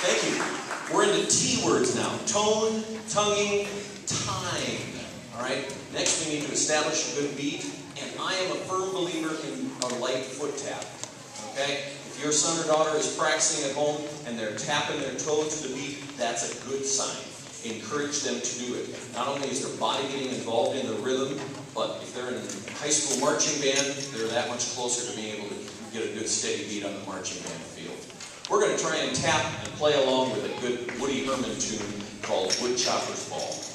Thank you. We're into T words now. Tone, tonguing, time. All right? Next we need to establish a good beat, and I am a firm believer in a light foot tap. Okay? If your son or daughter is practicing at home and they're tapping their toes to the beat, that's a good sign. Encourage them to do it. Not only is their body getting involved in the rhythm, but if they're in a high school marching band, they're that much closer to being able to get a good steady beat on the marching band field. We're going to try and tap and play along with a good Woody Herman tune called Woodchopper's Ball.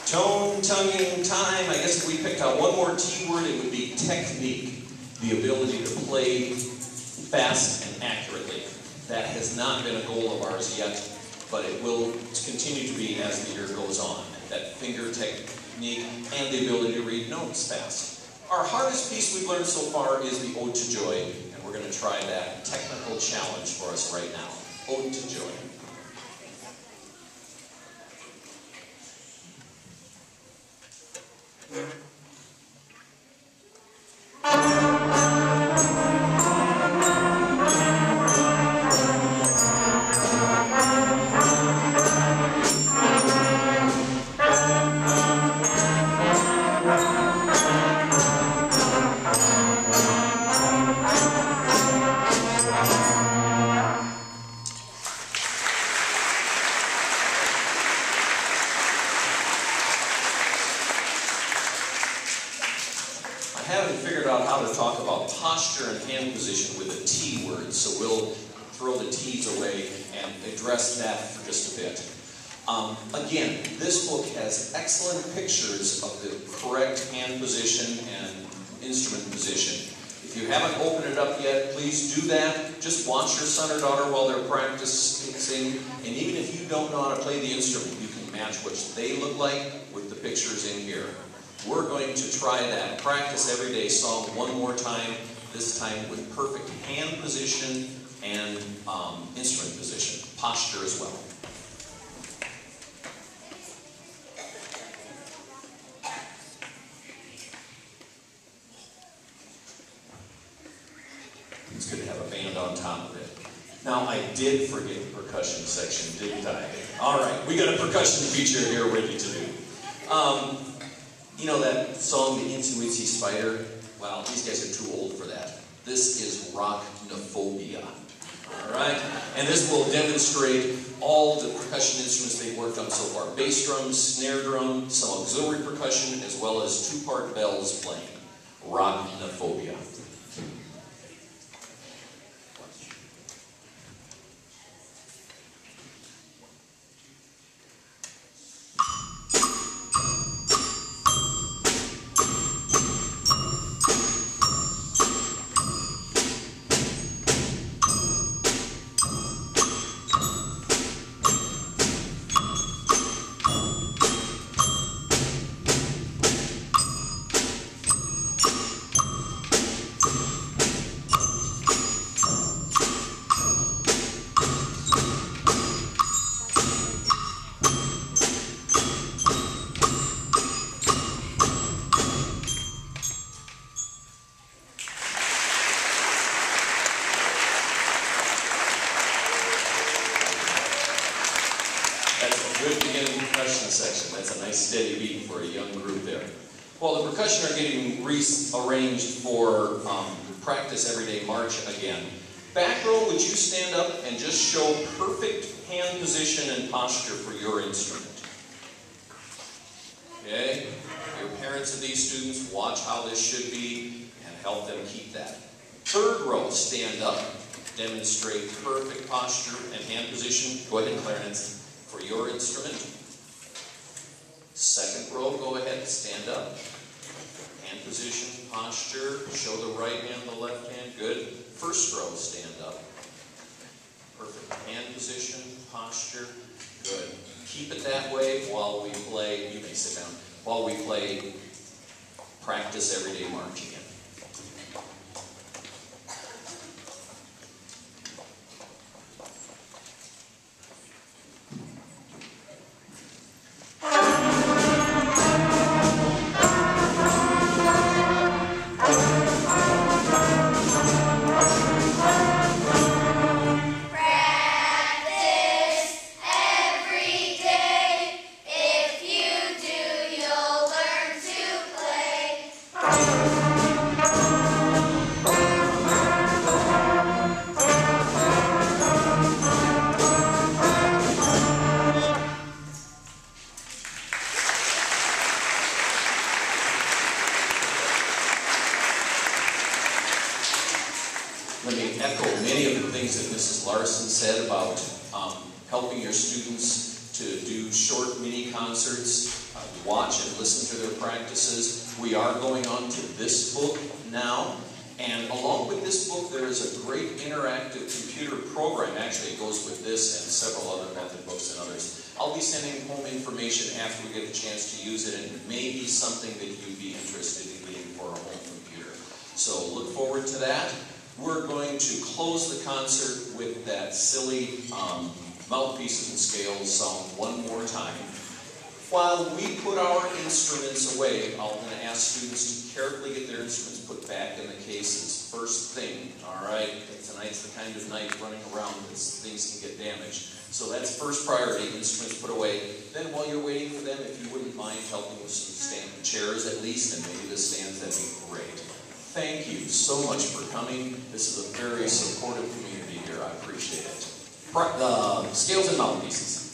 Tone, tonguing, time. I guess if we picked out one more T word, it would be technique. The ability to play fast and accurately. That has not been a goal of ours yet, but it will continue to be as the year goes on. That finger technique and the ability to read notes fast. Our hardest piece we've learned so far is the Ode to Joy, and we're going to try that technical challenge for us right now. Ode to Joy. I haven't figured out how to talk about posture and hand position with a T word, so we'll throw the T's away and address that for just a bit. Again, this book has excellent pictures of the correct hand position and instrument position. If you haven't opened it up yet, please do that. Just watch your son or daughter while they're practicing, and even if you don't know how to play the instrument, you can match what they look like with the pictures in here. We're going to try that practice every day song one more time, this time with perfect hand position and instrument position, posture as well. It's good to have a band on top of it. Now, I did forget the percussion section, didn't I? All right, we got a percussion feature here ready to do. You know that song, The Itsy Witsy Spider? Well, these guys are too old for that. This is Rocknophobia. All right? And this will demonstrate all the percussion instruments they've worked on so far. Bass drum, snare drum, some auxiliary percussion, as well as two-part bells playing. Rocknophobia. Good beginning percussion section. That's a nice steady beat for a young group there. Well, the percussion are getting rearranged for practice everyday march again. Back row, would you stand up and just show perfect hand position and posture for your instrument? Okay? Your parents of these students, watch how this should be and help them keep that. Third row, stand up. demonstrate perfect posture and hand position. Go ahead, Clarence, for your instrument. Second row, go ahead, stand up. Hand position, posture, show the right hand, the left hand, good. First row, stand up. Perfect. Hand position, posture, good. Keep it that way while we play, you may sit down, while we play Practice Everyday March again. Let me echo many of the things that Mrs. Larson said about helping your students to do short mini concerts, watch and listen to their practices. We are going on to this book now, and along with this book there is a great interactive computer program. Actually, it goes with this and several other method books and others. I'll be sending home information after we get a chance to use it, and it may be something that you'd be interested in getting for a home computer. So look forward to that. We're going to close the concert with that silly mouthpieces and scales song one more time. While we put our instruments away, I'm going to ask students to carefully get their instruments put back in the cases first thing, all right? Tonight's the kind of night running around that things can get damaged. So that's first priority, instruments put away. Then while you're waiting for them, if you wouldn't mind helping with some stand chairs at least, and maybe the stands, that'd be great. Thank you so much for coming. This is a very supportive community here. I appreciate it. Scales and mouthpieces.